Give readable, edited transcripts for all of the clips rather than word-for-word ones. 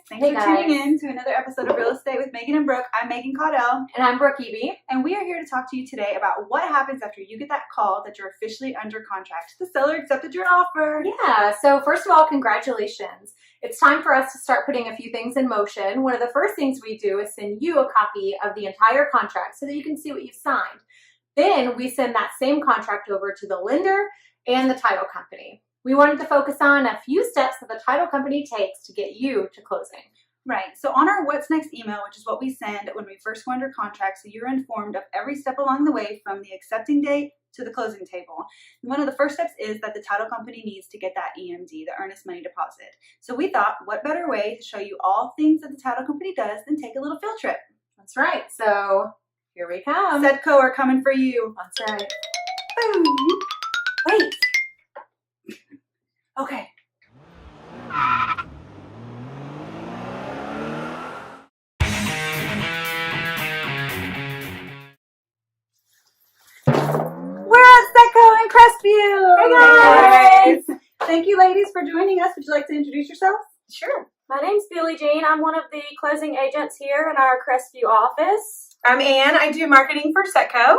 Thanks for tuning in to another episode of Real Estate with Megan and Brooke. I'm Megan Caudell. And I'm Brooke Eby. And we are here to talk to you today about what happens after you get that call that you're officially under contract. The seller accepted your offer. Yeah, so first of all, congratulations. It's time for us to start putting a few things in motion. One of the first things we do is send you a copy of the entire contract so that you can see what you've signed. Then we send that same contract over to the lender and the title company. We wanted to focus on a few steps that the title company takes to get you to closing. Right. So on our What's Next email, which is what we send when we first go under contract, so you're informed of every step along the way from the accepting date to the closing table. And one of the first steps is that the title company needs to get that EMD, the earnest money deposit. So we thought, what better way to show you all things that the title company does than take a little field trip? That's right. So here we come. Setco are coming for you. That's right. Boom. Wait. Okay. We're at Setco in Crestview. Hey guys. Thank you, ladies, for joining us. Would you like to introduce yourselves? Sure. My name's Billie Jean. I'm one of the closing agents here in our Crestview office. I'm Ann. I do marketing for Setco.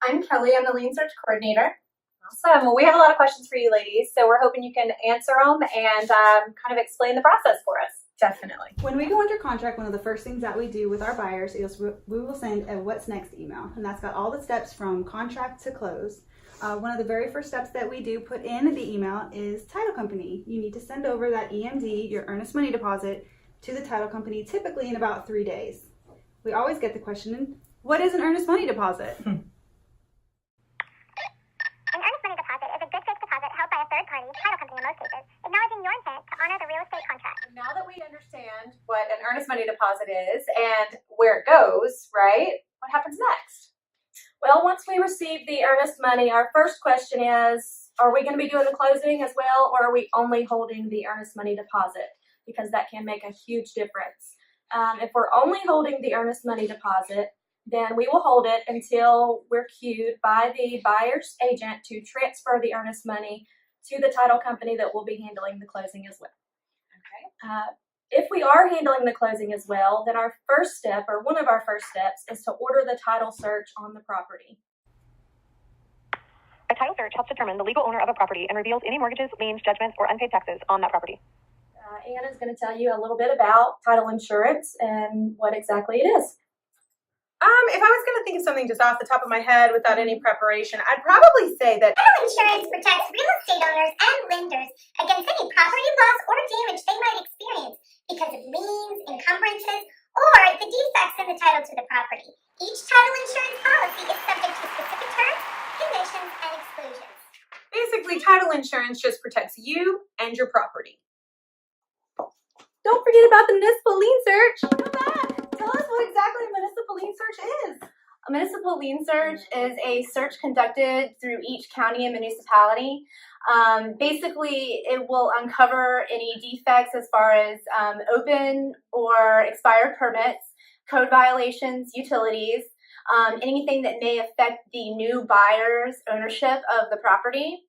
I'm Kelly. I'm the lean search coordinator. Awesome. Well, we have a lot of questions for you ladies, so we're hoping you can answer them and kind of explain the process for us. Definitely. When we go under contract, one of the first things that we do with our buyers is we will send a What's Next email, and that's got all the steps from contract to close. One of the very first steps that we do put in the email is title company. You need to send over that EMD, your earnest money deposit, to the title company typically in about 3 days. We always get the question, what is an earnest money deposit? An earnest money deposit is a good faith deposit held by a third party, title company in most cases, acknowledging your intent to honor the real estate contract. Now that we understand what an earnest money deposit is and where it goes, right, what happens next? Well, once we receive the earnest money, our first question is, are we going to be doing the closing as well, or are we only holding the earnest money deposit? Because that can make a huge difference. If we're only holding the earnest money deposit, then we will hold it until we're cued by the buyer's agent to transfer the earnest money to the title company that will be handling the closing as well. Okay. If we are handling the closing as well, then our first step, or one of our first steps, is to order the title search on the property. A title search helps determine the legal owner of a property and reveals any mortgages, liens, judgments, or unpaid taxes on that property. Ann is going to tell you a little bit about title insurance and what exactly it is. If I was going to think of something just off the top of my head without any preparation, I'd probably say that Title insurance protects real estate owners and lenders against any property loss or damage they might experience because of liens, encumbrances, or the defects in the title to the property. Each title insurance policy is subject to specific terms, conditions, and exclusions. basically title insurance just protects you and your property. Don't forget about the municipal lien search. Come back. Tell us what exactly a municipal lien search is. A municipal lien search is a search conducted through each county and municipality. Basically, it will uncover any defects as far as open or expired permits, code violations, utilities, anything that may affect the new buyer's ownership of the property.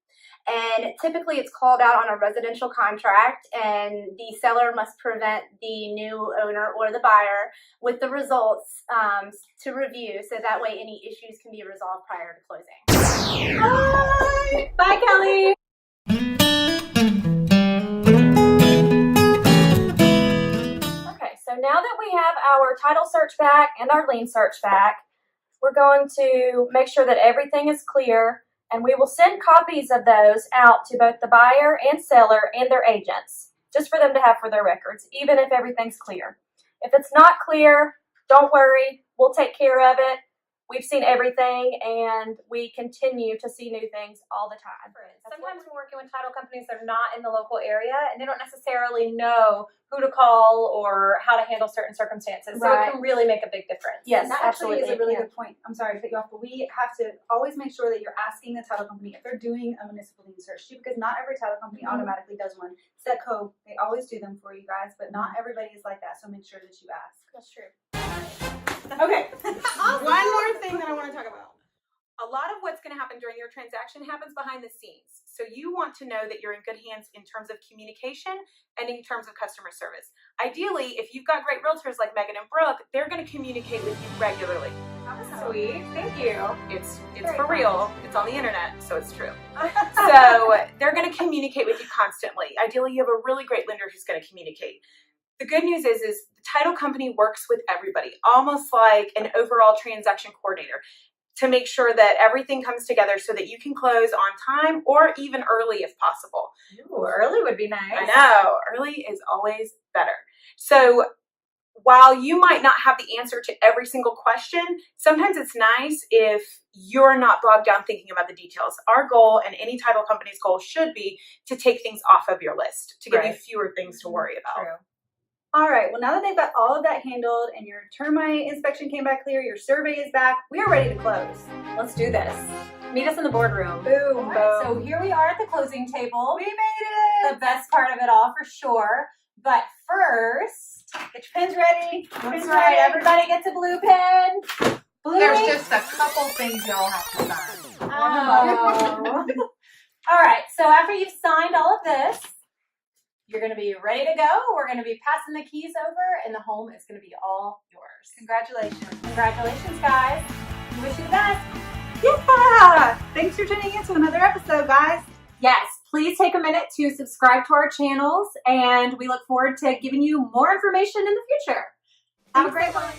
And typically it's called out on a residential contract, and the seller must present the new owner or the buyer with the results to review, so that way any issues can be resolved prior to closing. Bye. Bye, Kelly. Okay, so now that we have our title search back and our lien search back, we're going to make sure that everything is clear, and we will send copies of those out to both the buyer and seller and their agents, just for them to have for their records, even if everything's clear. If it's not clear, don't worry, we'll take care of it. We've seen everything, and we continue to see new things all the time. Sometimes when working with title companies, they're not in the local area, and they don't necessarily know who to call or how to handle certain circumstances. So Right. it can really make a big difference. Yes, And that actually is a really absolutely. good point. I'm sorry to cut you off, but we have to always make sure that you're asking the title company if they're doing a municipal lien search too, because not every title company automatically does one. Setco, they always do them for you guys, but not everybody is like that, so make sure that you ask. That's true. Okay, one more thing that I want to talk about. A lot of what's going to happen during your transaction happens behind the scenes. So you want to know that you're in good hands in terms of communication and in terms of customer service. Ideally, if you've got great realtors like Megan and Brooke, they're going to communicate with you regularly. Sweet. Thank you. It's Very for fun. real. It's on the internet, so it's true. So they're going to communicate with you constantly. Ideally, you have a really great lender who's going to communicate. The good news is the title company works with everybody, almost like an overall transaction coordinator, to make sure that everything comes together so that you can close on time or even early if possible. Ooh, early would be nice. I know, early is always better. So while you might not have the answer to every single question, sometimes it's nice if you're not bogged down thinking about the details. Our goal, and any title company's goal, should be to take things off of your list, to give you Right. fewer things to worry about. True. All right, well, now that they've got all of that handled and your termite inspection came back clear, your survey is back, we are ready to close. Let's do this. Meet us in the boardroom. Boom, All right, so boom. here we are at the closing table. We made The it! best part of it all for sure. But first, Get your pens ready. that's Pens right, ready. everybody gets a blue pen. Blue There's ink. just a couple things y'all have to sign. Oh. All right, so after you've signed all of this, you're going to be ready to go. We're going to be passing the keys over, and the home is going to be all yours. Congratulations. Congratulations, guys. We wish you the best. Yeah! Thanks for tuning in to another episode, guys. Yes, please take a minute to subscribe to our channels, and we look forward to giving you more information in the future. Have a great one.